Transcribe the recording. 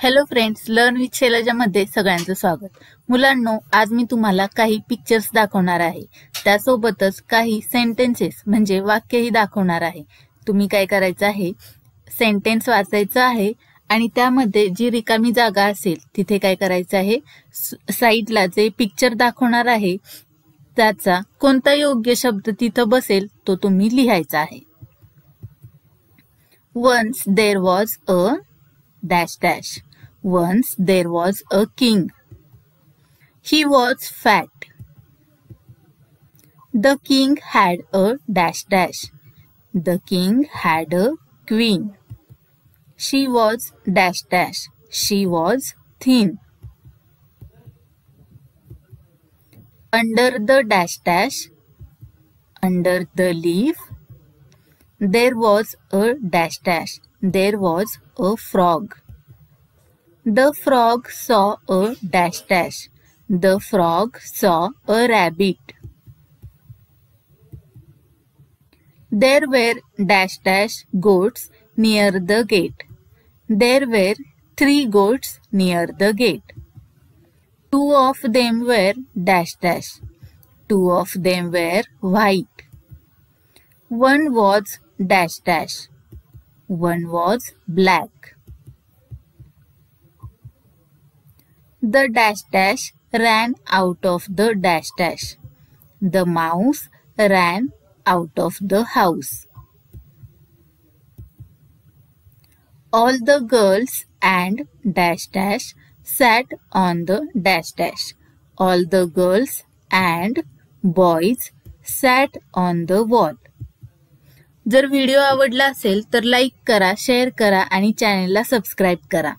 Hello friends, learn with शैलजामध्ये सगळ्यांचं स्वागत। मुलांनो, आज मी तुम्हाला काही पिक्चर्स दाखवणार आहे। त्यासोबतच काही सेंटेन्सेस म्हणजे वाक्यही दाखवणार आहे। तुम्ही काय करायचं आहे, सेंटेन्स वाचायचं आहे आणि त्यामध्ये जी रिकामी जागा असेल तिथे काय करायचं आहे, साइडला जे पिक्चर दाखवणार आहे त्याचा कोणता योग्य शब्द तिथे बसेल तो तुम्ही लिहायचा आहे। Once there was a dash dash. Once there was a king. He was fat. The king had a dash dash. The king had a queen. She was dash dash. She was thin. Under the dash dash, under the leaf, there was a dash dash. There was a frog. The frog saw a dash dash. The frog saw a rabbit. There were dash dash goats near the gate. There were 3 goats near the gate. 2 of them were dash dash. 2 of them were white. 1 was dash dash. 1 was black. The dash dash ran out of the dash dash. The mouse ran out of the house. All the girls and dash dash sat on the dash dash. All the girls and boys sat on the wall. जर video आवडला असेल तर like करा, share करा आणि चॅनलला subscribe करा।